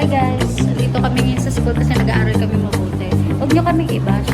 Hi guys! Dito kami ngayon sa school kasi nag-aaral kami mabuti. Huwag nyo kaming i-bash.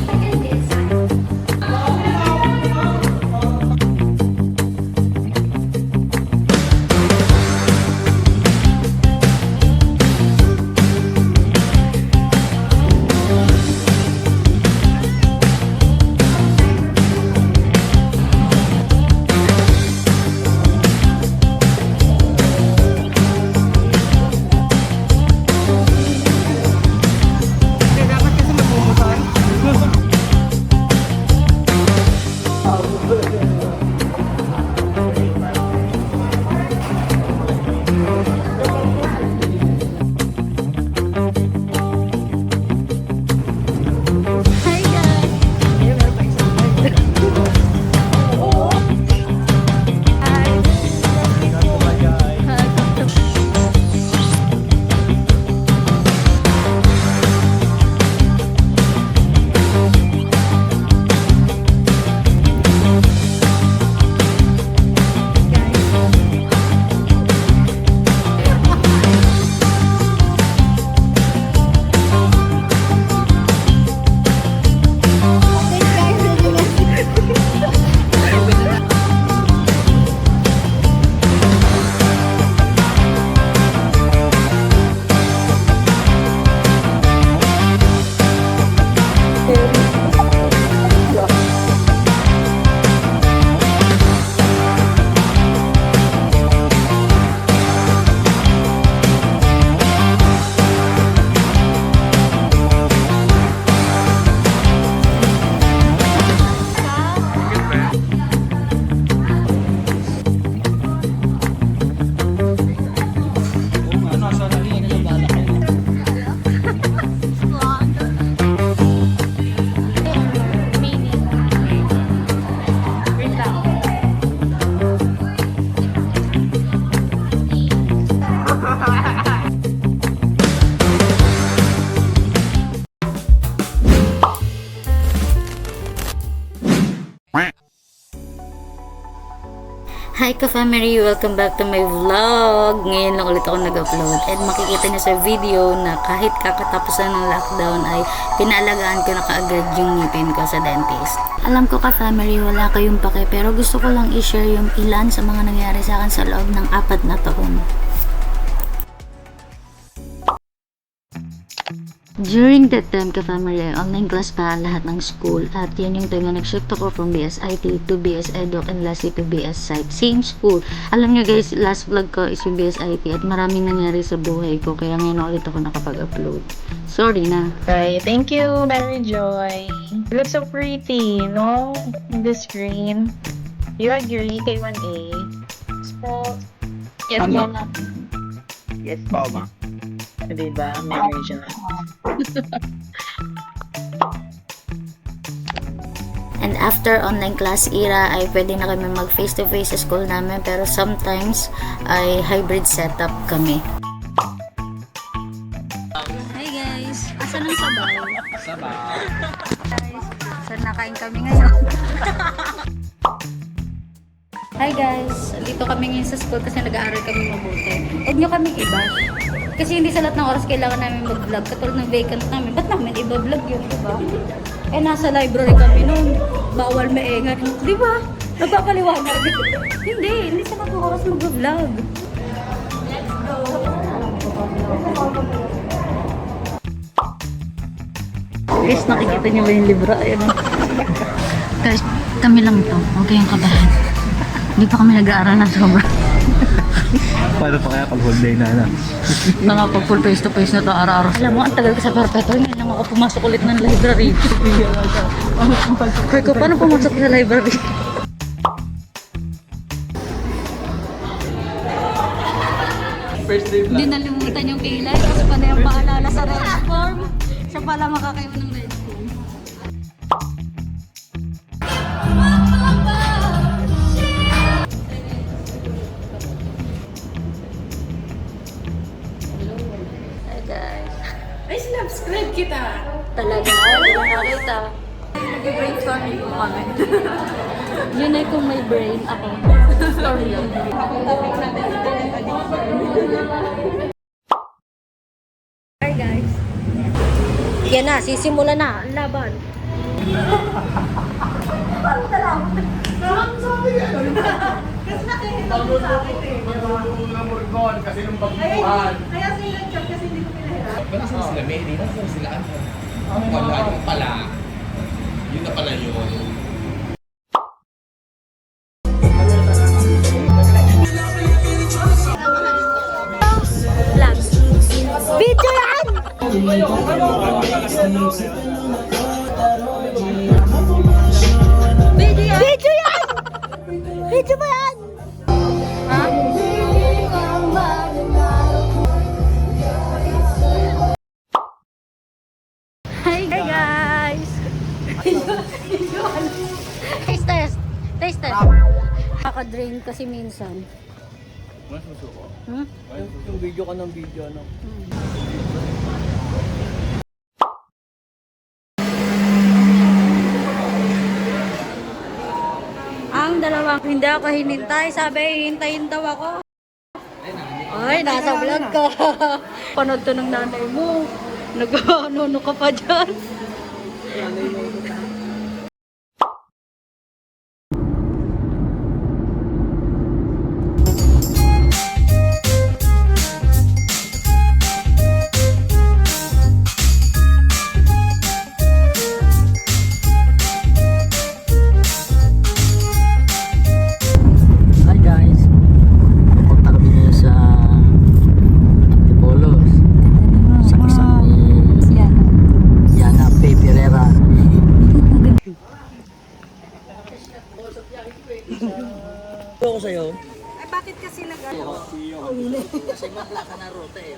Hi ka-family! Welcome back to my vlog! Ngayon lang ulit ako nag-upload and makikita niyo sa video na kahit kakatapos na ng lockdown ay pinaalagaan ko na kaagad yung ngipin ko sa dentist. Alam ko ka-family, wala kayong pake pero gusto ko lang i-share yung ilan sa mga nangyari sa akin sa loob ng 4 na taon. During that time ka-family, online class pa lahat ng school at yan yung time na nag-shift ako from BSIT to BS Eduk and lastly to BS Site. Same school. Alam nyo guys, last vlog ko is yung BSIT at maraming nangyari sa buhay ko kaya ngayon ulit ako nakapag-upload. Sorry na. Right, thank you, Mary Joy. You look so pretty, no? In the screen. You agree, K1A? Spell. Yes, Mama. Yes, Mama. Diba, Mary Joy? And after online class era ay pwede na kami mag face to face sa school namin pero sometimes ay hybrid setup kami. Hi guys! Asan ang sabaw? Sabaw. Guys, saan nakain kami ngayon? Hi guys! Dito kami ngayon sa school kasi nag-aaral kami mabuti. Huwag nyo kaming i-bash. Kasi hindi sa lahat ng oras kailangan namin mag-vlog. Katulad ng vacant namin. Ba't namin iba-vlog yun, diba? Eh, nasa library kami noon. Bawal maingay. Diba? Nagpapaliwanag. Hindi sa lahat ng oras mag-vlog. Let's go! Guys, nakikita niyo ba yung libro? Ayun. Guys, kami lang to. Huwag kayong kabahan. Hindi pa kami nag-aaral na sobra. Paano pa kaya pag whole day na? Mga pag full face to face na to araw-araw. Alam mo, ang tagal ko sa perpetual. Ngayon lang ako pumasok ulit ng library. Kaya ko, paano pumasok sa library? First day Hindi nalimutan yung kilay. Kasi pa na yung paalala sa red form. Siya pala makakaiba ng red form. Ay, subscribe kita. Talaga? Wala nakita. Nag-brainstorming po kami. Yun ay kung may brain ako. Sorry yun. Topic natin. Yan na, sisimula na ang laban. Kasi nung pagbuhan. Kaya sila nag-chat kasi hindi ko pinahirap. Nasaan sila, Mary? Nasaan sila? Wala, yun pala. Yun na pala yun. Vlogs. Video yan! Video yan! Video ba yan? Ha? Hi guys! Taste test! Taste test! Kaka-drain kasi minsan. Mas masuko. Hmm? Yung video ka ng video, ano? Ang dalawang hindi ako hinintay. Sabi, hintayin daw ako. Ay, nasa vlog ka. Panood to ng nanay mo. Nag-ano ka pa dyan. Hi guys, pupunta kami ngayon sa Antipolos sa kasal ni Yana P. Pereira. Ako sa'yo. Ay, bakit kasi Kasi mabla ka na rote eh.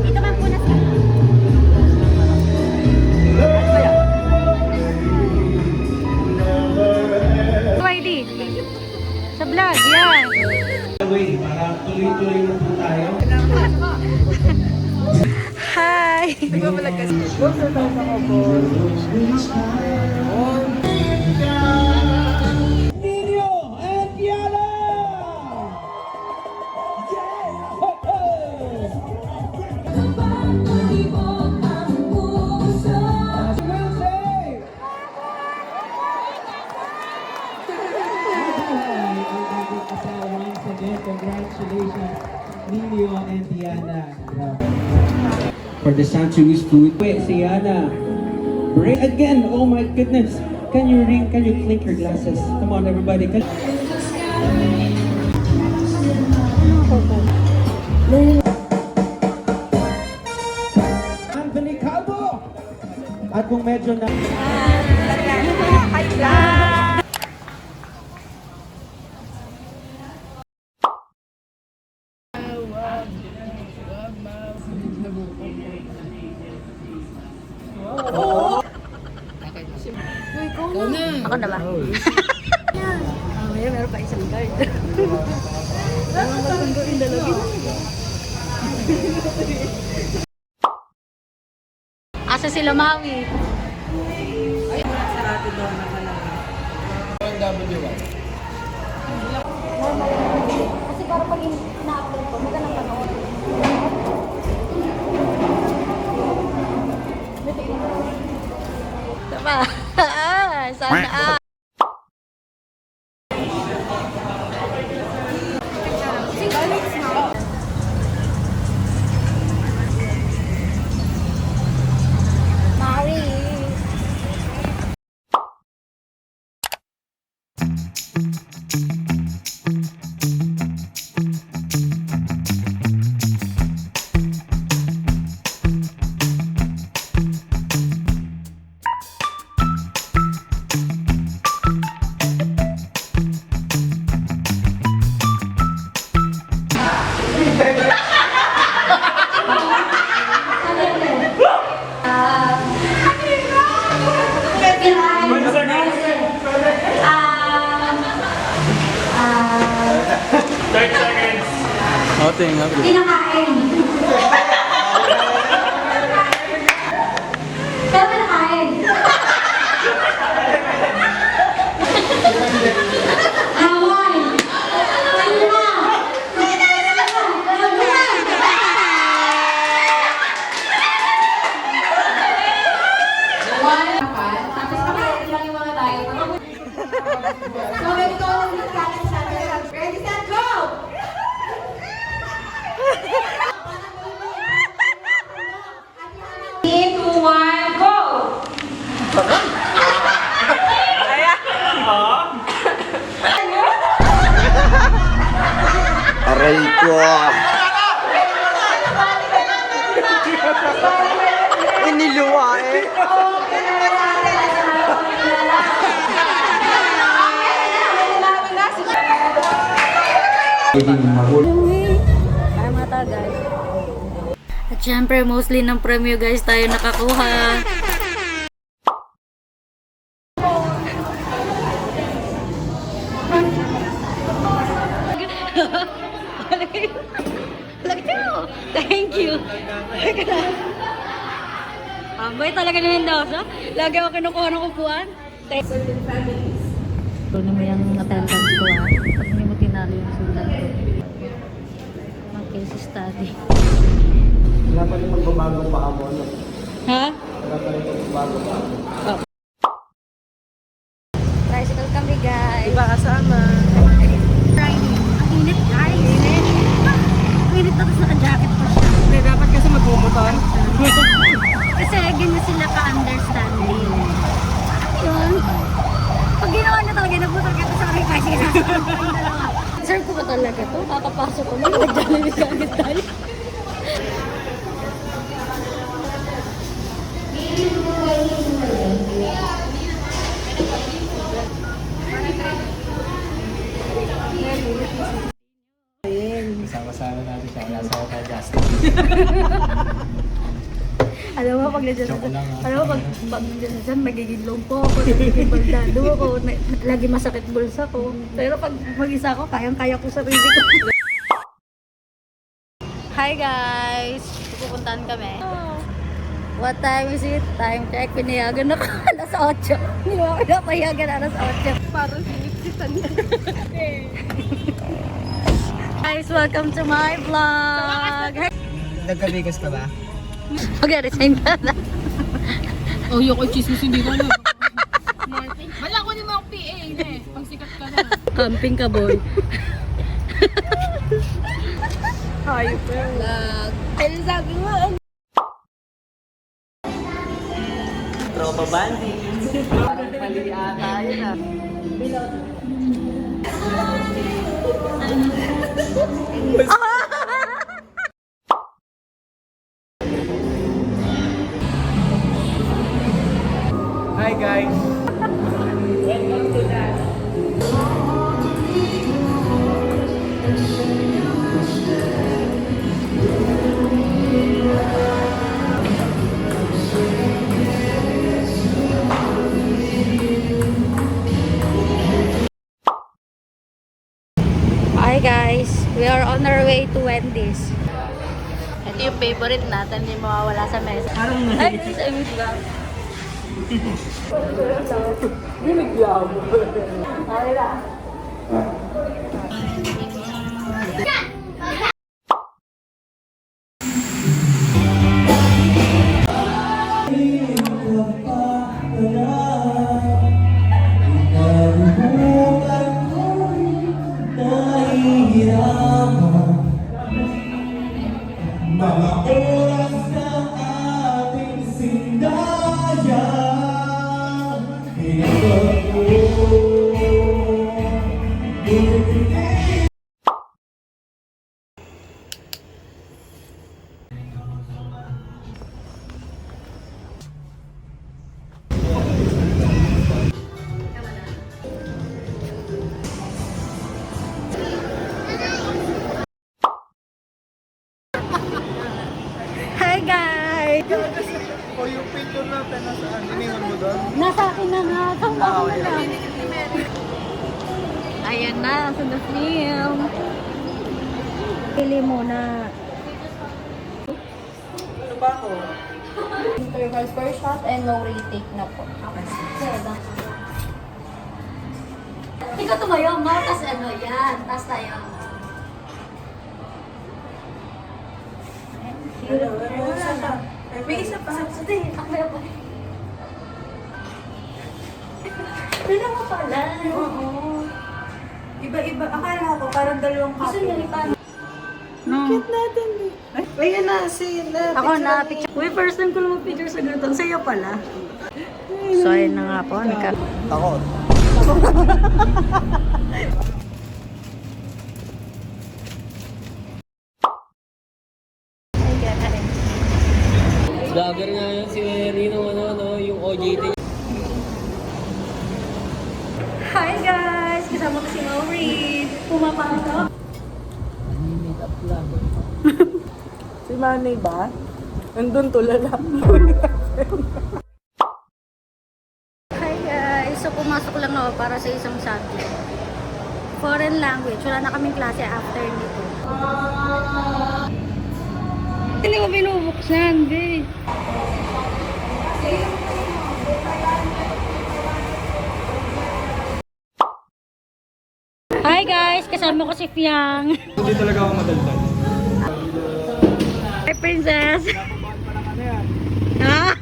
Ito man po na sa... Wiley, sa vlog, yan. Para tuloy-tuloy na po tayo. Hi! Once again, congratulations, Nino and Diana. For the Sanchuis food. Wait, Siana. Bring again. Oh my goodness. Can you clink your glasses? Come on, everybody. Anthony Calvo. At kung medyo na... Ako na ba? Meron pa isang guard. Asa sila Maui? Kasi para pag ina-upload ko, magandang panood. Diba? Sana Mari. Kinakain. Pero kinakain. Hawaii. Aray ko! Iniluwa eh! Ay, mata guys. At syempre, mostly ng premyo guys tayo nakakuha. Thank you. Boy, talaga naman daw sa. Lagi ako kinukuha ng upuan. Ito naman yung attendance ko Pag hindi mo tinalo yung sulat ko. Mag-case study. Wala pa rin magbabago pa ako, no? Ha? Wala pa rin magbabago pa ako. Tricycle kami guys. Iba kasama. Friday. Ang init guys. Ang init tapos naka-jacket pa siya. Hindi, dapat kasi magbumotor. Kasi ganyan sila ka-understanding. Yun. Pag ginawa na talaga, nabutol ka sa aking kasi Sir ko ba talaga to? Kakapasok ko lang. Nag-jollibee ka agad tayo. Sama-sama natin siya. Nasa ako kay Justin. Alam mo, pag nandiyan Joke lang, ha? alam mo, pag nandiyan sa dyan, magiging lungpo ako, nagiging baldado ako, lagi masakit bulsa ko. Pero pag mag-isa ako, kayang-kaya ko sarili ko. Hi guys! Pupuntahan kami. What time is it? Time check. Pinayagan ako alas 8. Hindi mo ako napayagan alas 8. Parang sinipsitan na. Guys, welcome to my vlog! Nagkabigas ka ba? Mag-resign ka na. Oh, yung ko'y chismis hindi ko alam. Wala ko ni mga PA na eh. Pag sikat ka na. Camping ka, boy. Hyper. Ay, sabi mo, Tropa bandi. Mali ata yun ah. Hi guys! Welcome to that! Hi guys, we are on our way to Wendy's. Ito yung favorite natin, hindi mawawala sa mesa. Ay, this is lang. Ay, lang. Mga oras na ating sindaya, hinagod mo. Hi guys! O yung picture natin nasaan? Iniwan mo doon? Nasa akin na nga. Tama ko na lang. Ayan na, sa the film. Pili muna. Ano ba ako? Interval per shot and no retake na po. Okay. Ikaw tumayo mo, tas ano yan. Tas tayo. may isa pa. Sige, takbayo pa. Dalawa pala. Oo. Iba-iba. Akala ko parang dalawang Gusto copy. niya ni Pan. Cute natin eh. Ayan na, si Ako na, picture. Uy, first time ko lang mag-picture sa ganito. Sa'yo pala. So, ayun na nga po. Takot. Vlogger nga yun si Rino, yung OJT. Hi guys! Kasama ko si Maureen. Pumapasok. Si Manny ba? Nandun tulala. Hi guys! So pumasok lang ako para sa isang subject. Foreign language. Wala na kaming klase after nito. Hindi ko binubuksan, babe. Hi guys! Kasama ko si Fiang. Hindi talaga ako madaldal. Hi princess! Ha?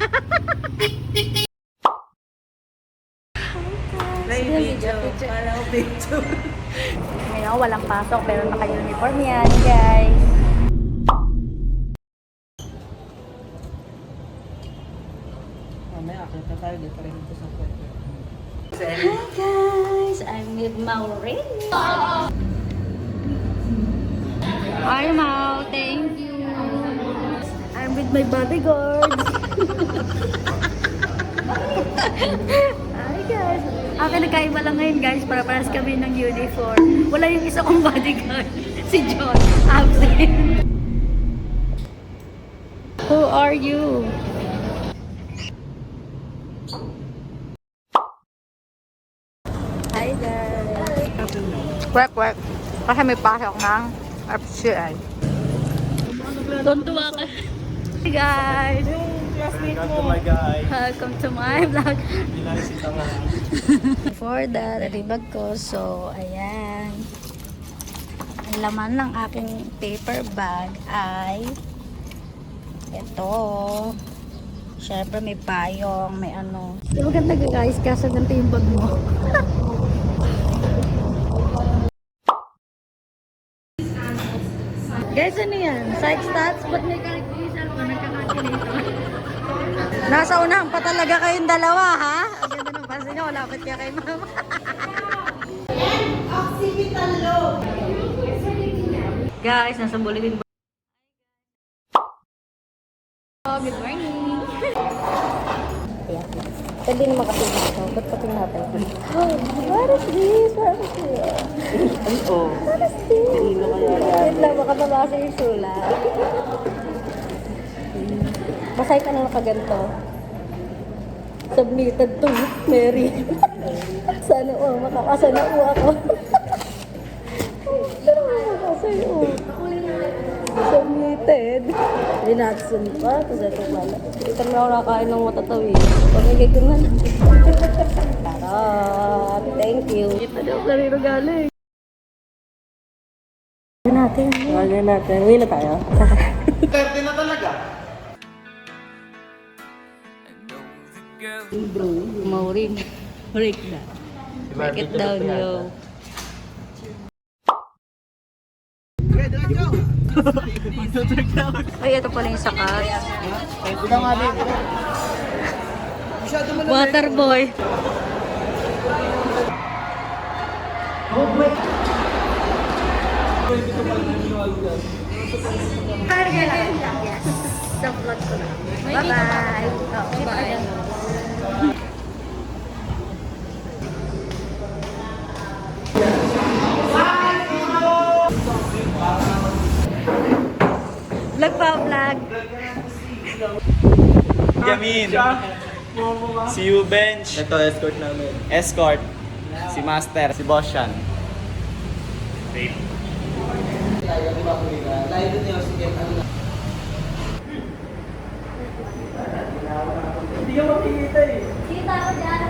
Ngayon, walang pasok pero naka-uniform yan, guys. Mamaya, akit na tayo. Dito rin ito sa pwede. Hi guys! I'm with Maureen. Hi Mau, thank you. I'm with my bodyguards. Hi guys. Akin nagkaiba lang ngayon guys para paras kami ng uniform. Wala yung isa kong bodyguard. Si John. Absent. Who are you? Hi guys. Kwek. Kasi may pasok ng FCI. Tuntua ka. Hey guys. Welcome to my vlog. Before that, alibag ko. So, ayan. Ang laman ng aking paper bag ay ito. Siyempre may payong, may ano. Di maganda ka guys, kasi ganito yung bag mo. Guys, ano yan? Psych stats? Ba't may calculator pa? Nagka-calculator? Nasa unahan pa talaga kayong dalawa, ha? Ang ganda ng basa nyo. Lapit kaya kay mama. Guys, nasa bulletin ba? Good morning! Ayan. Pwede naman kasi dito. Ba't kasi natin? What is this? What is this? What is this? Wait lang, baka nabasa yung sulat. Masay ka na nakaganto. Submitted to Mary. Sana makakasana po ako. Makakasaya po. Submitted. Linatsun pa. Tapos ito pala. Ito na ako nakain ng matatawid. Pamigay ko na. Tarot. Thank you. Ito daw kanino galing. Natin. Wala natin. Uwi na tayo. Pwede na talaga. Maureen. Break that. Break it down, yo. Ay, ito pala yung sakat. Water boy. Yes. Sa vlog ko na. Bye-bye. Bye-bye. Vlog pa, vlog. Yamin. Si U-Bench. Ito, escort namin. Escort. Si Master. Si Boshan. Hindi ka makikita eh. Kita ko dyan.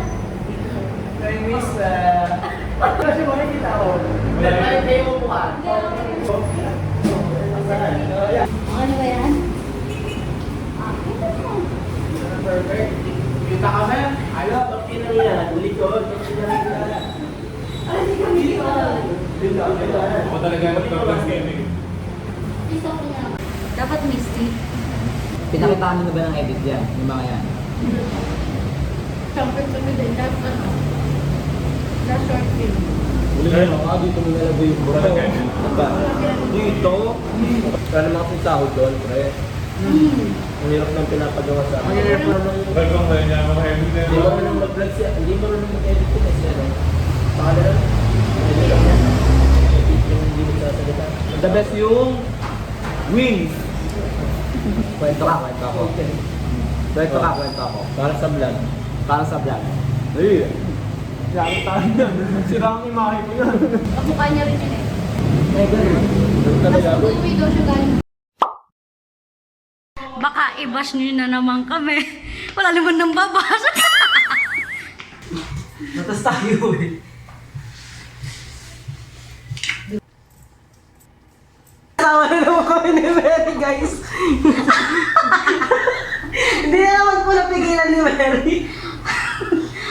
Kay Miss, kasi makikita ko. Kaya kayo mo mukha. Ano ba yan? Perfect. Kita kami. Ayaw, pag pinangyayari, likod. Pag pinangyayari. Ay, hindi kami likod. Ako talaga nag-progress gaming. Dapat misty. Pinakitaan mo na ba ng edit yan? Yung mga yan? Siyempre kami din, last ano, last short film. Dito mo nalagay yung bro. Dito? Wala naman kasi sahod doon, pre. Ang hirap ng pinapagawa sa akin. Hindi mo rin mag-vlog siya. Hindi mo rin mag-edit ko kasi ano. Pakala lang. Hindi mo sasalita. The best yung wings. Kwento ka, kwento ako. Kwento ako. Para sa vlog. Ay, siyang tayo na. Sira ang imahe ko yan. Kamukha niya rin yun eh. Ay, ganun. Ganun talaga. Uwi daw siya galing. Baka i-bash niyo na naman kami. Wala naman nang babasa. Natas tayo eh. Kasama na naman kami ni Mary, guys. Hindi na naman po napigilan ni Mary.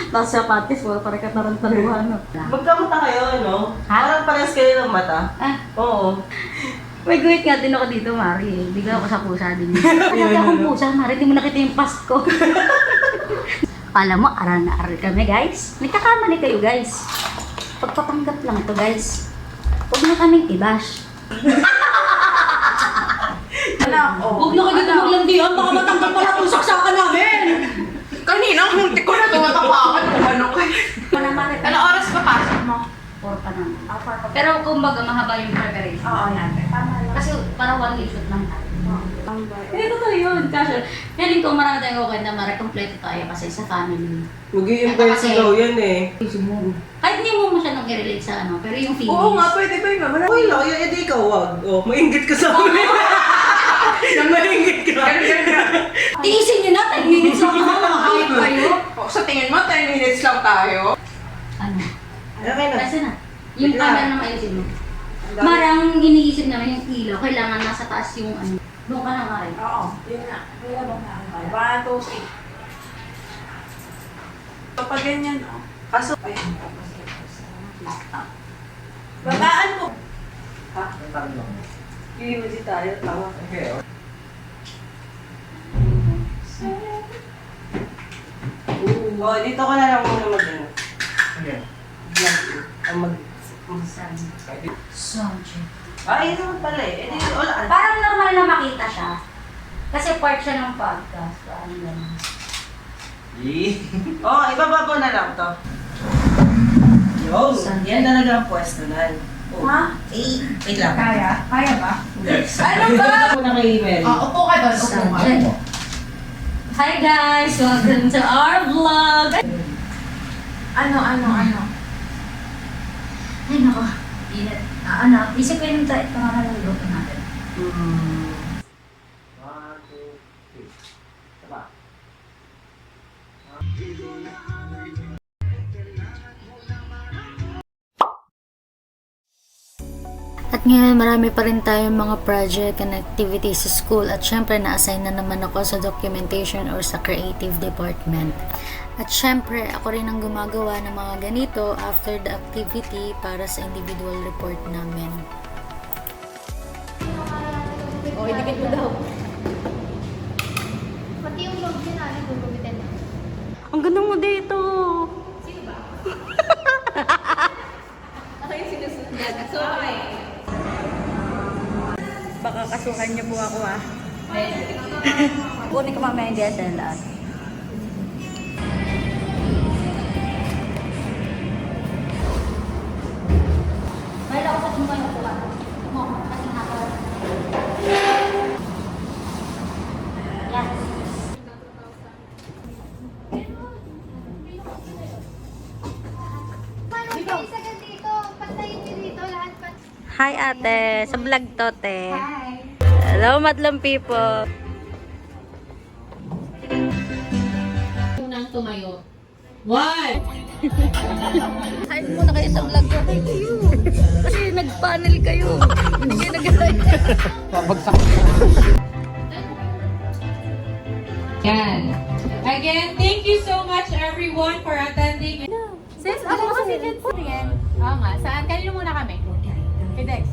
Tapos siya patis, wala pa rin katarantaluhan. Magkamata kayo, ano? Parang parehas kayo ng mata. Ah, Oo. may guhit nga din ako dito, Mari. Bigla ako sa pusa din. Kaya akong pusa, Mari. Hindi mo nakita yung past ko. Alam mo, aral na aral kami, guys. Nagkakamali kayo, guys. Pagpapanggap lang to, guys. Huwag na kaming i-bash. Huwag na kayo dito maglandian. Baka matanggal pala itong saksakan namin. Kanina, muntik ko na tumatapakan kung ano ko. Ano oras pa pasok mo? 4 pa naman. Pero kumbaga, mahaba yung preparation. Oo, natin. Tama lang. Kasi para one day shoot lang tayo. Hindi totoo yun. Kasi, feeling ko marami tayong okay na mara-kompleto tayo kasi sa family. Mag-i-impress daw yan eh. Kahit hindi mo masyadong i-relate sa ano, pero yung feelings. Oo nga, pwede ba yun? Wala. Okay lang, edi ikaw wag. Oh, maingit ka sa amin. Nang maingit ka. Tiisin nyo na, 10 minutes lang ako, makakayip kayo. Oh, sa tingin mo, 10 minutes lang tayo. Ano? Okay na. Kasi na. Yung camera na maayusin mo. Marang iniisip naman yung ilaw, kailangan nasa taas yung ano. Doon ka na nga rin. Oo, yun nga. Kaya ba nga? 1, 2, 3. Kapag ganyan, oh. Kaso, ayun. Babaan mo. Ha? Hindi tayo, tawa. Okay, oh. Oh, dito ko na lang muna mag-ano. Okay. Soundcheck. Yun naman pala eh. Edi, wala. Parang normal na makita siya. Kasi part siya ng podcast. Ano ganun. Oh, ibaba ko na lang to. Yo, yan talaga ang pwesto na. Ha? Wait lang. Kaya? Kaya ba? Yes. Ano ba? Muna kay Mary. Upo ka doon. Upo ka. Soundcheck. Hi guys! Welcome to our vlog! Ano? Ay nako, init. Isip ko yung pangalan ng grupo natin. 1, 2, 3. Saba. At ngayon marami pa rin tayong mga project and activities sa school at syempre na-assign na naman ako sa documentation or sa creative department. At syempre ako rin ang gumagawa ng mga ganito after the activity para sa individual report namin. O, idikit mo daw. Pati yung log niya namin gugumitin na. Ang ganda mo dito! Sino ba? Ako yung sinusundan. So, okay. Baka kasuhan niyo po ako ah. Kunin ko mamaya yung DSLR. Mahal ako sa tumulong ko ba? Mo, kasi nakaka... Yan. Hi ate, sa vlog to te. Hi. Hello madlang people. Unang tumayo. One! Hi muna kayo sa vlog ko. Thank you. Kasi nag-panel kayo. Hindi kayo nag-like. Yan. Again, thank you so much everyone for attending. Sis, ako kasi yan. Oo nga. Saan? Kanino muna kami? Kay Dex.